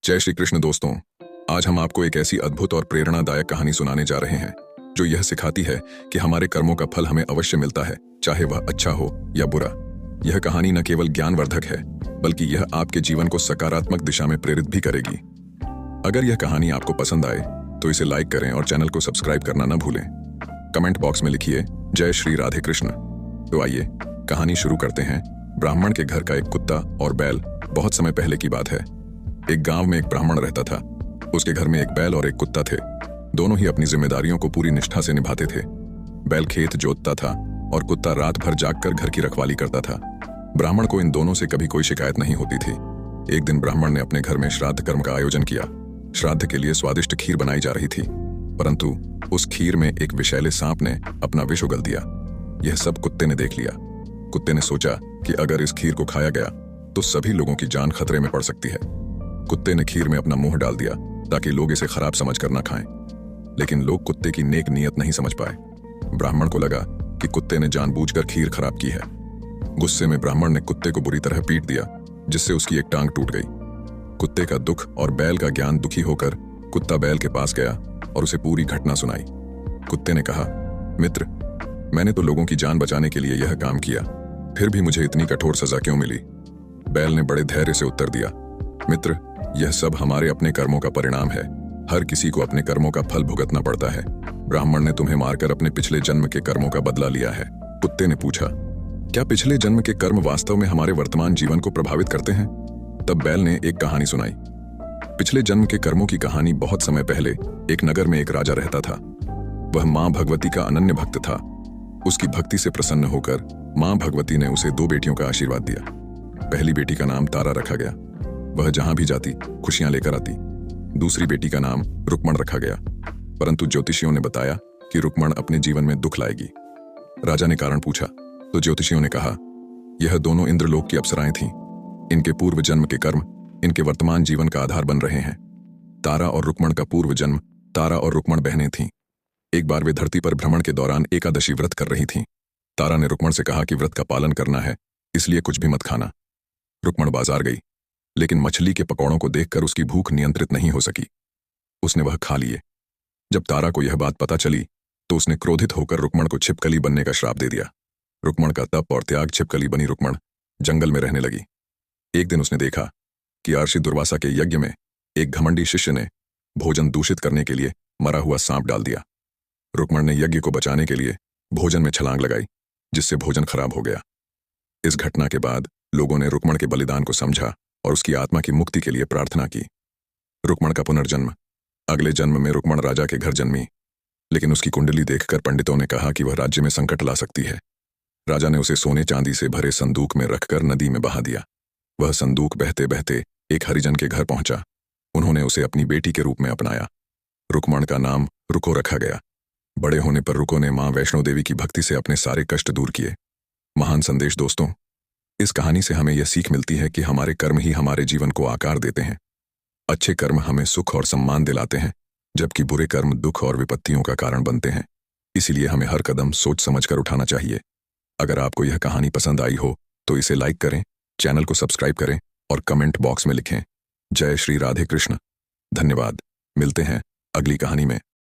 जय श्री कृष्ण दोस्तों। आज हम आपको एक ऐसी अद्भुत और प्रेरणादायक कहानी सुनाने जा रहे हैं जो यह सिखाती है कि हमारे कर्मों का फल हमें अवश्य मिलता है, चाहे वह अच्छा हो या बुरा। यह कहानी न केवल ज्ञानवर्धक है बल्कि यह आपके जीवन को सकारात्मक दिशा में प्रेरित भी करेगी। अगर यह कहानी आपको पसंद आए तो इसे लाइक करें और चैनल को सब्सक्राइब करना न भूलें। कमेंट बॉक्स में लिखिए जय श्री राधे कृष्ण। तो आइए कहानी शुरू करते हैं। ब्राह्मण के घर का एक कुत्ता और बैल। बहुत समय पहले की बात है। एक गांव में एक ब्राह्मण रहता था। उसके घर में एक बैल और एक कुत्ता थे। दोनों ही अपनी जिम्मेदारियों को पूरी निष्ठा से निभाते थे। बैल खेत जोतता था और कुत्ता रात भर जागकर घर की रखवाली करता था। ब्राह्मण को इन दोनों से कभी कोई शिकायत नहीं होती थी। एक दिन ब्राह्मण ने अपने घर में श्राद्ध कर्म का आयोजन किया। श्राद्ध के लिए स्वादिष्ट खीर बनाई जा रही थी, परंतु उस खीर में एक विषैले सांप ने अपना विष उगल दिया। यह सब कुत्ते ने देख लिया। कुत्ते ने सोचा कि अगर इस खीर को खाया गया तो सभी लोगों की जान खतरे में पड़ सकती है। कुत्ते ने खीर में अपना मुंह डाल दिया ताकि लोग इसे खराब समझकर न खाएं, लेकिन लोग कुत्ते की नेक नीयत नहीं समझ पाए। ब्राह्मण को लगा कि कुत्ते ने जानबूझकर खीर खराब की है। गुस्से में ब्राह्मण ने कुत्ते को बुरी तरह पीट दिया, जिससे उसकी एक टांग टूट गई। कुत्ते का दुख और बैल का ज्ञान दुखी होकर कुत्ता बैल के पास गया और उसे पूरी घटना सुनाई। कुत्ते ने कहा, मित्र, मैंने तो लोगों की जान बचाने के लिए यह काम किया, फिर भी मुझे इतनी कठोर सजा क्यों मिली? बैल ने बड़े धैर्य से उत्तर दिया, मित्र, यह सब हमारे अपने कर्मों का परिणाम है। हर किसी को अपने कर्मों का फल भुगतना पड़ता है। ब्राह्मण ने तुम्हें मारकर अपने पिछले जन्म के कर्मों का बदला लिया है। कुत्ते ने पूछा, क्या पिछले जन्म के कर्म वास्तव में हमारे वर्तमान जीवन को प्रभावित करते हैं? तब बैल ने एक कहानी सुनाई। पिछले जन्म के कर्मों की कहानी। बहुत समय पहले एक नगर में एक राजा रहता था। वह मां भगवती का अनन्य भक्त था। उसकी भक्ति से प्रसन्न होकर मां भगवती ने उसे 2 बेटियों का आशीर्वाद दिया। पहली बेटी का नाम तारा रखा गया। वह जहां भी जाती खुशियां लेकर आती। दूसरी बेटी का नाम रुक्मण रखा गया, परंतु ज्योतिषियों ने बताया कि रुक्मण अपने जीवन में दुख लाएगी। राजा ने कारण पूछा तो ज्योतिषियों ने कहा, यह दोनों इंद्रलोक की अप्सराएं थीं। इनके पूर्व जन्म के कर्म इनके वर्तमान जीवन का आधार बन रहे हैं। तारा और रुक्मण का पूर्व जन्म। तारा और रुक्मण बहनें थीं। एक बार वे धरती पर भ्रमण के दौरान एकादशी व्रत कर रही थीं। तारा ने रुक्मण से कहा कि व्रत का पालन करना है, इसलिए कुछ भी मत खाना। रुक्मण बाजार गई, लेकिन मछली के पकौड़ों को देखकर उसकी भूख नियंत्रित नहीं हो सकी। उसने वह खा लिए। जब तारा को यह बात पता चली तो उसने क्रोधित होकर रुक्मण को छिपकली बनने का श्राप दे दिया। रुक्मण का तप और त्याग छिपकली बनी रुक्मण जंगल में रहने लगी। एक दिन उसने देखा कि अर्षि दुर्वासा के यज्ञ में एक घमंडी शिष्य ने भोजन दूषित करने के लिए मरा हुआ सांप डाल दिया। रुक्मण ने यज्ञ को बचाने के लिए भोजन में छलांग लगाई, जिससे भोजन खराब हो गया। इस घटना के बाद लोगों ने रुक्मण के बलिदान को समझा और उसकी आत्मा की मुक्ति के लिए प्रार्थना की। रुक्मण का पुनर्जन्म। अगले जन्म में रुक्मण राजा के घर जन्मी, लेकिन उसकी कुंडली देखकर पंडितों ने कहा कि वह राज्य में संकट ला सकती है। राजा ने उसे सोने चांदी से भरे संदूक में रखकर नदी में बहा दिया। वह संदूक बहते बहते एक हरिजन के घर पहुंचा। उन्होंने उसे अपनी बेटी के रूप में अपनाया। रुक्मण का नाम रुको रखा गया। बड़े होने पर रुको ने मां वैष्णो देवी की भक्ति से अपने सारे कष्ट दूर किए। महान संदेश दोस्तों, इस कहानी से हमें यह सीख मिलती है कि हमारे कर्म ही हमारे जीवन को आकार देते हैं। अच्छे कर्म हमें सुख और सम्मान दिलाते हैं, जबकि बुरे कर्म दुख और विपत्तियों का कारण बनते हैं। इसीलिए हमें हर कदम सोच समझकर उठाना चाहिए। अगर आपको यह कहानी पसंद आई हो तो इसे लाइक करें, चैनल को सब्सक्राइब करें और कमेंट बॉक्स में लिखें जय श्री राधे कृष्ण। धन्यवाद। मिलते हैं अगली कहानी में।